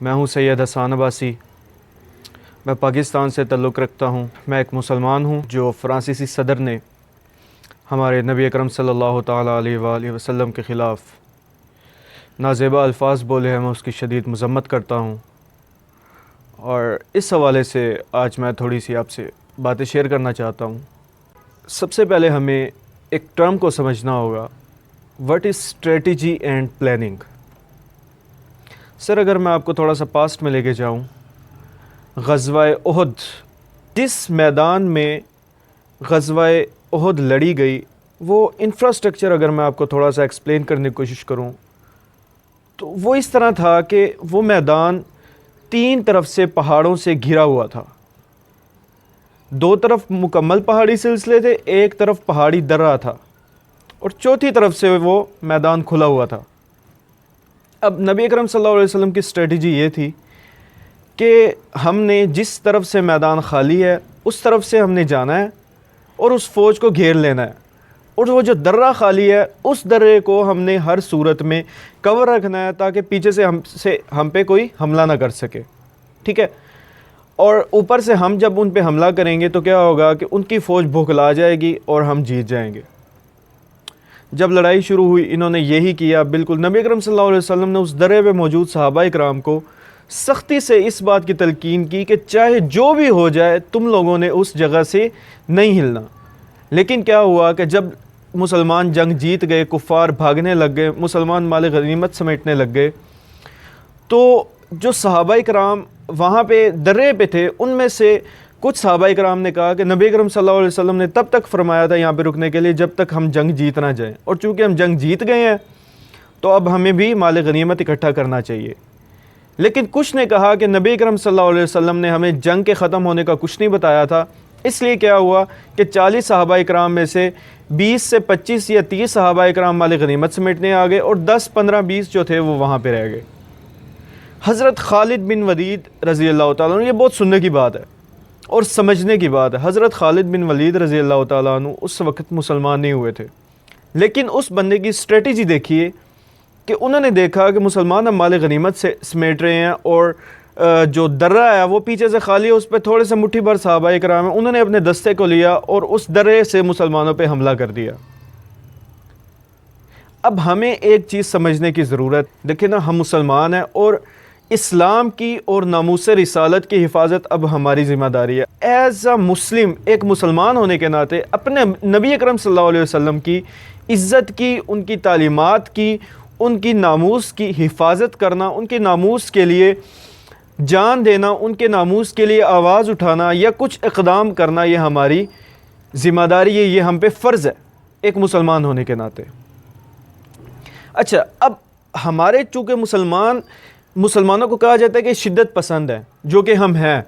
میں ہوں سید حسان عباسی۔ میں پاکستان سے تعلق رکھتا ہوں۔ میں ایک مسلمان ہوں جو فرانسیسی صدر نے ہمارے نبی اکرم صلی اللہ تعالیٰ علیہ وآلہ وسلم کے خلاف نازیبا الفاظ بولے ہیں، میں اس کی شدید مذمت کرتا ہوں، اور اس حوالے سے آج میں تھوڑی سی آپ سے باتیں شیئر کرنا چاہتا ہوں۔ سب سے پہلے ہمیں ایک ٹرم کو سمجھنا ہوگا، what is strategy and planning. Sir اگر میں آپ کو تھوڑا سا پاسٹ میں لے کے جاؤں، غزوہ احد، جس میدان میں غزوہ احد لڑی گئی، وہ انفراسٹرکچر اگر میں آپ کو تھوڑا سا ایکسپلین کرنے کی کوشش کروں تو وہ اس طرح تھا کہ وہ میدان 3 طرف سے پہاڑوں سے گھرا ہوا تھا۔ 2 طرف مکمل پہاڑی سلسلے تھے، ایک طرف پہاڑی درہ تھا، اور چوتھی طرف سے وہ میدان کھلا ہوا تھا۔ اب نبی اکرم صلی اللہ علیہ وسلم کی اسٹریٹجی یہ تھی کہ ہم نے جس طرف سے میدان خالی ہے اس طرف سے ہم نے جانا ہے اور اس فوج کو گھیر لینا ہے، اور وہ جو درہ خالی ہے اس درے کو ہم نے ہر صورت میں کور رکھنا ہے تاکہ پیچھے سے ہم پہ کوئی حملہ نہ کر سکے، ٹھیک ہے؟ اور اوپر سے ہم جب ان پہ حملہ کریں گے تو کیا ہوگا کہ ان کی فوج بھوکلا جائے گی اور ہم جیت جائیں گے۔ جب لڑائی شروع ہوئی انہوں نے یہی کیا، بالکل نبی اکرم صلی اللہ علیہ وسلم نے اس درے پہ موجود صحابہ اکرام کو سختی سے اس بات کی تلقین کی کہ چاہے جو بھی ہو جائے تم لوگوں نے اس جگہ سے نہیں ہلنا۔ لیکن کیا ہوا کہ جب مسلمان جنگ جیت گئے، کفار بھاگنے لگ گئے، مسلمان مال غنیمت سمیٹنے لگ گئے، تو جو صحابہ اکرام وہاں پہ درے پہ تھے ان میں سے کچھ صحابہ اکرام نے کہا کہ نبی اکرم صلی اللہ علیہ وسلم نے تب تک فرمایا تھا یہاں پہ رکنے کے لیے جب تک ہم جنگ جیت نہ جائیں، اور چونکہ ہم جنگ جیت گئے ہیں تو اب ہمیں بھی مال غنیمت اکٹھا کرنا چاہیے۔ لیکن کچھ نے کہا کہ نبی اکرم صلی اللہ علیہ وسلم نے ہمیں جنگ کے ختم ہونے کا کچھ نہیں بتایا تھا، اس لیے کیا ہوا کہ 40 صحابہ اکرام میں سے 20 سے 25 یا 30 صحابہ اکرام مال غنیمت سمیٹنے آ گئے، اور 10 15 20 جو تھے وہ وہاں پہ رہ گئے۔ حضرت خالد بن ولید رضی اللہ تعالیٰ عنہ، یہ بہت سننے کی بات ہے اور سمجھنے کی بات ہے، حضرت خالد بن ولید رضی اللہ تعالیٰ عنہ اس وقت مسلمان نہیں ہوئے تھے، لیکن اس بندے کی اسٹریٹجی دیکھیے کہ انہوں نے دیکھا کہ مسلمان اب مال غنیمت سے سمیٹ رہے ہیں اور جو درہ ہے وہ پیچھے سے خالی ہے، اس پہ تھوڑے سے مٹھی بھر صحابہ اکرام ہیں، انہوں نے اپنے دستے کو لیا اور اس درے سے مسلمانوں پہ حملہ کر دیا۔ اب ہمیں ایک چیز سمجھنے کی ضرورت، دیکھیں نا، ہم مسلمان ہیں اور اسلام کی اور ناموس رسالت کی حفاظت اب ہماری ذمہ داری ہے۔ ایز اے مسلم، ایک مسلمان ہونے کے ناطے اپنے نبی اکرم صلی اللہ علیہ وسلم کی عزت کی، ان کی تعلیمات کی، ان کی ناموس کی حفاظت کرنا، ان کے ناموس کے لیے جان دینا، ان کے ناموس کے لیے آواز اٹھانا یا کچھ اقدام کرنا، یہ ہماری ذمہ داری ہے، یہ ہم پہ فرض ہے ایک مسلمان ہونے کے ناطے۔ اچھا، اب ہمارے چونکہ مسلمانوں کو کہا جاتا ہے کہ شدت پسند ہے، جو کہ ہم ہیں،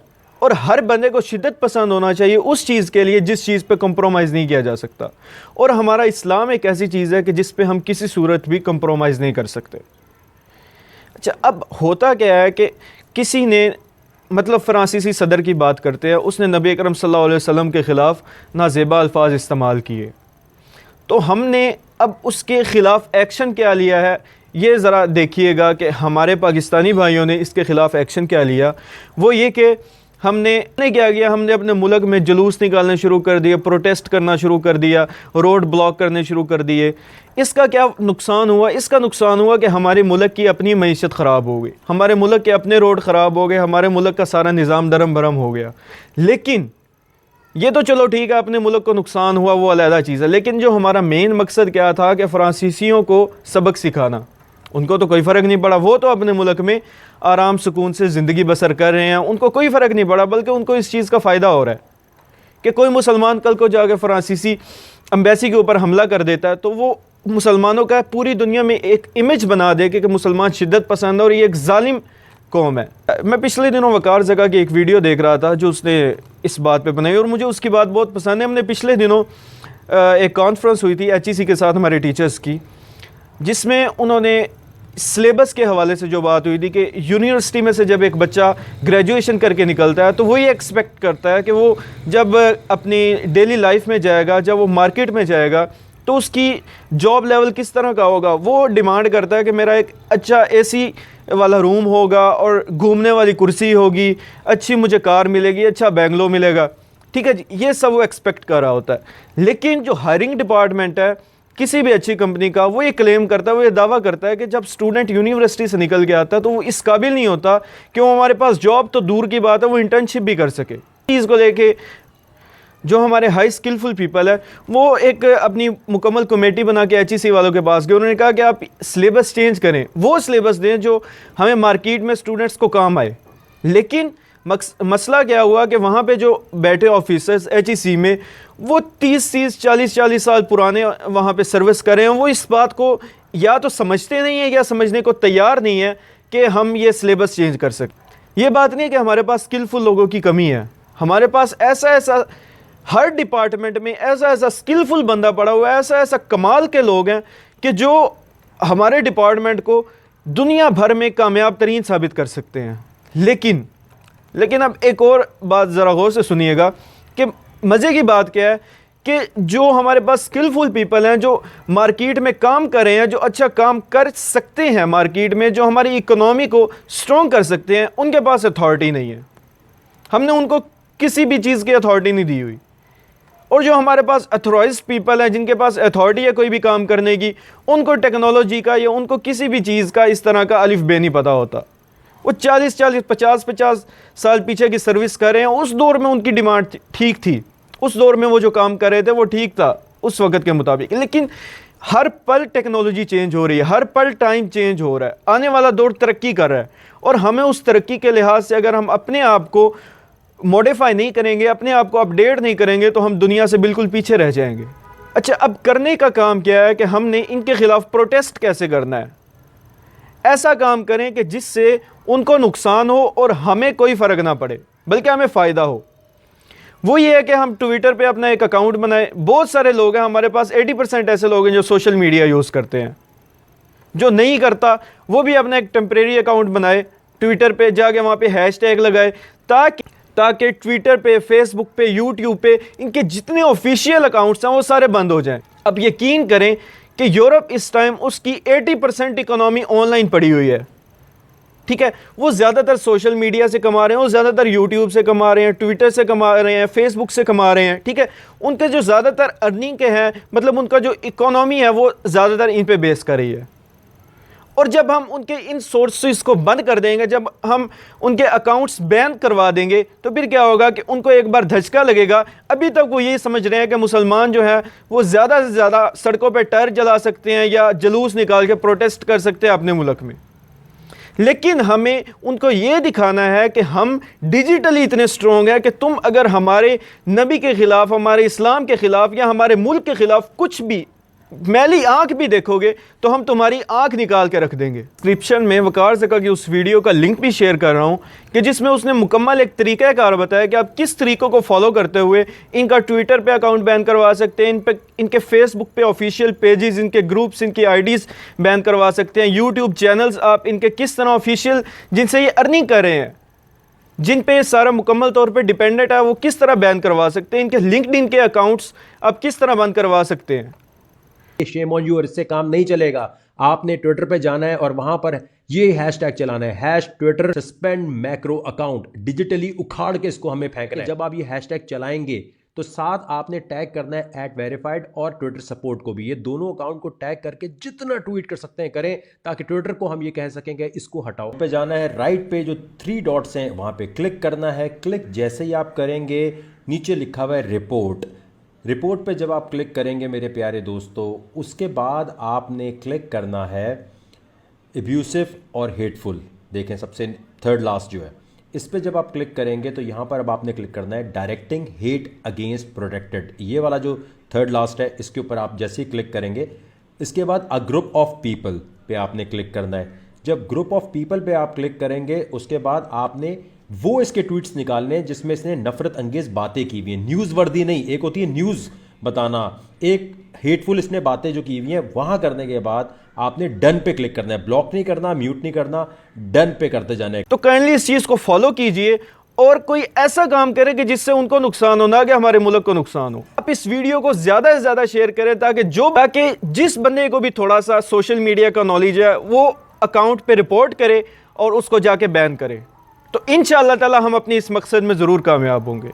اور ہر بندے کو شدت پسند ہونا چاہیے اس چیز کے لیے جس چیز پہ کمپرومائز نہیں کیا جا سکتا، اور ہمارا اسلام ایک ایسی چیز ہے کہ جس پہ ہم کسی صورت بھی کمپرومائز نہیں کر سکتے۔ اچھا، اب ہوتا کیا ہے کہ کسی نے، مطلب فرانسیسی صدر کی بات کرتے ہیں، اس نے نبی اکرم صلی اللہ علیہ وسلم کے خلاف نازیبا الفاظ استعمال کیے، تو ہم نے اب اس کے خلاف ایکشن کیا لیا ہے، یہ ذرا دیکھیے گا کہ ہمارے پاکستانی بھائیوں نے اس کے خلاف ایکشن کیا لیا۔ وہ یہ کہ ہم نے کیا کیا، ہم نے اپنے ملک میں جلوس نکالنے شروع کر دیے، پروٹیسٹ کرنا شروع کر دیا، روڈ بلاک کرنے شروع کر دیے۔ اس کا کیا نقصان ہوا؟ اس کا نقصان ہوا کہ ہمارے ملک کی اپنی معیشت خراب ہو گئی، ہمارے ملک کے اپنے روڈ خراب ہو گئے، ہمارے ملک کا سارا نظام درم برم ہو گیا۔ لیکن یہ تو چلو ٹھیک ہے، اپنے ملک کو نقصان ہوا، وہ علیحدہ چیز ہے، لیکن جو ہمارا مین مقصد کیا تھا کہ فرانسیسیوں کو سبق سکھانا، ان کو تو کوئی فرق نہیں پڑا، وہ تو اپنے ملک میں آرام سکون سے زندگی بسر کر رہے ہیں، ان کو کوئی فرق نہیں پڑا، بلکہ ان کو اس چیز کا فائدہ ہو رہا ہے کہ کوئی مسلمان کل کو جا کے فرانسیسی امبیسی کے اوپر حملہ کر دیتا ہے تو وہ مسلمانوں کا پوری دنیا میں ایک امیج بنا دے کہ مسلمان شدت پسند ہے اور یہ ایک ظالم قوم ہے۔ میں پچھلے دنوں وقار زکا کی ایک ویڈیو دیکھ رہا تھا جو اس نے اس بات پہ بنائی، اور مجھے اس کی بات بہت پسند ہے۔ ہم نے پچھلے دنوں ایک کانفرنس ہوئی تھی HEC کے ساتھ ہمارے ٹیچرز کی، جس میں انہوں نے سلیبس کے حوالے سے جو بات ہوئی تھی کہ یونیورسٹی میں سے جب ایک بچہ گریجویشن کر کے نکلتا ہے تو وہ یہ ایکسپیکٹ کرتا ہے کہ وہ جب اپنی ڈیلی لائف میں جائے گا، جب وہ مارکیٹ میں جائے گا تو اس کی جاب لیول کس طرح کا ہوگا۔ وہ ڈیمانڈ کرتا ہے کہ میرا ایک اچھا ایسی والا روم ہوگا اور گھومنے والی کرسی ہوگی, اچھی مجھے کار ملے گی, اچھا بینگلو ملے گا, ٹھیک ہے جی, یہ سب وہ ایکسپیکٹ کر رہا ہوتا ہے. لیکن جو ہائرنگ ڈپارٹمنٹ ہے کسی بھی اچھی کمپنی کا, وہ یہ کلیم کرتا ہے, وہ یہ دعویٰ کرتا ہے کہ جب اسٹوڈنٹ یونیورسٹی سے نکل کے آتا ہے تو وہ اس قابل نہیں ہوتا کہ وہ ہمارے پاس جاب تو دور کی بات ہے وہ انٹرنشپ بھی کر سکے. چیز کو لے کے جو ہمارے ہائی اسکلفل پیپل ہے وہ ایک اپنی مکمل کمیٹی بنا کے ایچ ای سی والوں کے پاس گئے. انہوں نے کہا کہ آپ سلیبس چینج کریں, وہ سلیبس دیں جو ہمیں مارکیٹ میں اسٹوڈنٹس کو کام آئے. لیکن مسئلہ کیا ہوا کہ وہاں پہ جو بیٹھے آفیسرز ایچ ای سی میں وہ 40 سال پرانے وہاں پہ سروس کر رہے ہیں, وہ اس بات کو یا تو سمجھتے نہیں ہیں یا سمجھنے کو تیار نہیں ہے کہ ہم یہ سلیبس چینج کر سکیں. یہ بات نہیں کہ ہمارے پاس اسکلفل لوگوں کی کمی ہے, ہمارے پاس ایسا ہر ڈپارٹمنٹ میں ایسا اسکلفل بندہ پڑا ہوا ہے, ایسا کمال کے لوگ ہیں کہ جو ہمارے ڈپارٹمنٹ کو دنیا بھر میں کامیاب ترین ثابت کر سکتے ہیں. لیکن اب ایک اور بات ذرا غور سے سنیے گا کہ مزے کی بات کیا ہے کہ جو ہمارے پاس اسکلفل پیپل ہیں, جو مارکیٹ میں کام کر رہے ہیں, جو اچھا کام کر سکتے ہیں مارکیٹ میں, جو ہماری اکنامی کو اسٹرانگ کر سکتے ہیں, ان کے پاس اتھارٹی نہیں ہے. ہم نے ان کو کسی بھی چیز کی اتھارٹی نہیں دی ہوئی. اور جو ہمارے پاس اتھورائزڈ پیپل ہیں, جن کے پاس اتھارٹی ہے کوئی بھی کام کرنے کی, ان کو ٹیکنالوجی کا یا ان کو کسی بھی چیز کا اس طرح کا الف بے نہیں پتہ ہوتا. وہ 50 سال پیچھے کی سروس کر رہے ہیں. اس دور میں ان کی ڈیمانڈ ٹھیک تھی, اس دور میں وہ جو کام کر رہے تھے وہ ٹھیک تھا اس وقت کے مطابق. لیکن ہر پل ٹیکنالوجی چینج ہو رہی ہے, ہر پل ٹائم چینج ہو رہا ہے, آنے والا دور ترقی کر رہا ہے, اور ہمیں اس ترقی کے لحاظ سے اگر ہم اپنے آپ کو موڈیفائی نہیں کریں گے, اپنے آپ کو اپڈیٹ نہیں کریں گے, تو ہم دنیا سے بالکل پیچھے رہ جائیں گے. اچھا, اب کرنے کا کام کیا ہے کہ ہم نے ان کے خلاف پروٹیسٹ کیسے کرنا ہے. ایسا کام کریں کہ جس سے ان کو نقصان ہو اور ہمیں کوئی فرق نہ پڑے بلکہ ہمیں فائدہ ہو. وہ یہ ہے کہ ہم ٹویٹر پہ اپنا ایک اکاؤنٹ بنائیں. بہت سارے لوگ ہیں ہمارے پاس, 80% ایسے لوگ ہیں جو سوشل میڈیا یوز کرتے ہیں. جو نہیں کرتا وہ بھی اپنا ایک ٹیمپریری اکاؤنٹ بنائے, ٹویٹر پہ جا کے وہاں پہ ہیش ٹیگ لگائے, تاکہ ٹویٹر پہ, فیس بک پہ, یوٹیوب پہ ان کے جتنے آفیشیل اکاؤنٹس ہیں وہ سارے بند ہو جائیں. اب یقین کریں کہ یورپ اس ٹائم اس کی 80% اکنامی آن لائن پڑی ہوئی ہے, ٹھیک ہے. وہ زیادہ تر سوشل میڈیا سے کما رہے ہیں, وہ زیادہ تر یوٹیوب سے کما رہے ہیں, ٹویٹر سے کما رہے ہیں, فیس بک سے کما رہے ہیں, ٹھیک ہے. ان کے جو زیادہ تر ارننگ کے ہیں, مطلب ان کا جو اکانومی ہے وہ زیادہ تر ان پہ بیس کر رہی ہے. اور جب ہم ان کے ان سورسز کو بند کر دیں گے, جب ہم ان کے اکاؤنٹس بین کروا دیں گے, تو پھر کیا ہوگا کہ ان کو ایک بار دھچکا لگے گا. ابھی تک وہ یہی سمجھ رہے ہیں کہ مسلمان جو ہیں وہ زیادہ سے زیادہ سڑکوں پہ ٹائر جلا سکتے ہیں یا جلوس نکال کے پروٹیسٹ کر سکتے ہیں اپنے ملک میں. لیکن ہمیں ان کو یہ دکھانا ہے کہ ہم ڈیجیٹلی اتنے سٹرونگ ہیں کہ تم اگر ہمارے نبی کے خلاف, ہمارے اسلام کے خلاف یا ہمارے ملک کے خلاف کچھ بھی میلی آنکھ بھی دیکھو گے تو ہم تمہاری آنکھ نکال کے رکھ دیں گے. ڈسکرپشن میں وقار زکا کی اس ویڈیو کا لنک بھی شیئر کر رہا ہوں کہ جس میں اس نے مکمل ایک طریقہ کار بتایا کہ آپ کس طریقوں کو فالو کرتے ہوئے ان کا ٹویٹر پہ اکاؤنٹ بین کروا سکتے ہیں, ان کے فیس بک پہ آفیشیل پیجز, ان کے گروپس, ان کی آئی-ڈیز بین کروا سکتے ہیں, یوٹیوب چینلز آپ ان کے کس طرح آفیشیل جن سے یہ ارننگ کر رہے ہیں, جن پہ سارا مکمل طور پہ ڈیپینڈنٹ ہے, وہ کس طرح بین کروا سکتے ہیں, ان کے لنکڈ ان کے اکاؤنٹس آپ کس طرح بند کروا سکتے ہیں. شیم آن یو, اور اس سے کام نہیں چلے گا. آپ نے ٹویٹر پہ جانا ہے اور وہاں پر یہ ہیش ٹیگ چلانا ہے, ہیش ٹویٹر سسپینڈ میکرو اکاؤنٹ. ڈیجیٹلی اکھاڑ کے اس کو ہمیں پھینکنا ہے. جب آپ یہ ہیش ٹیگ چلائیں گے تو ساتھ آپ نے ٹیگ کرنا ہے @verified اور ٹویٹر سپورٹ کو بھی. یہ دونوں اکاؤنٹ کو ٹیگ کر کے جتنا ٹویٹ کر سکتے ہیں کریں, تاکہ ٹویٹر کو ہم یہ کہہ سکیں کہ اس کو ہٹاؤ. پہ جانا ہے, رائٹ پہ جو 3 ڈاٹس ہیں وہاں پہ کلک کرنا ہے. کلک جیسے ہی آپ کریں گے نیچے لکھا ہوا ہے رپورٹ. رپورٹ پہ جب آپ کلک کریں گے میرے پیارے دوستو, اس کے بعد آپ نے کلک کرنا ہے ابیوسو اور ہیٹفل. دیکھیں سب سے تھرڈ لاسٹ جو ہے, اس پہ جب آپ کلک کریں گے تو یہاں پر اب آپ نے کلک کرنا ہے ڈائریکٹنگ ہیٹ اگینسٹ پروٹیکٹڈ. یہ والا جو تھرڈ لاسٹ ہے اس کے اوپر آپ جیسے ہی کلک کریں گے, اس کے بعد ا گروپ آف پیپل پہ آپ نے کلک کرنا ہے. جب گروپ آف پیپل پہ آپ کلک کریں گے اس کے بعد آپ نے وہ اس کے ٹویٹس نکالنے ہیں جس میں اس نے نفرت انگیز باتیں کی ہوئی ہیں, نیوز وردی نہیں. ایک ہوتی ہے نیوز بتانا, ایک ہیٹفل اس نے باتیں جو کی ہوئی ہیں. وہاں کرنے کے بعد آپ نے ڈن پہ کلک کرنا ہے. بلاک نہیں کرنا, میوٹ نہیں کرنا, ڈن پہ کرتے جانا ہے. تو کائنڈلی اس چیز کو فالو کیجئے اور کوئی ایسا کام کرے کہ جس سے ان کو نقصان ہو, نہ کہ ہمارے ملک کو نقصان ہو. آپ اس ویڈیو کو زیادہ سے زیادہ شیئر کریں تاکہ جس بندے کو بھی تھوڑا سا سوشل میڈیا کا نالج ہے وہ اکاؤنٹ پہ رپورٹ کرے اور اس کو جا کے بین کرے، تو انشاءاللہ تعالی ہم اپنی اس مقصد میں ضرور کامیاب ہوں گے۔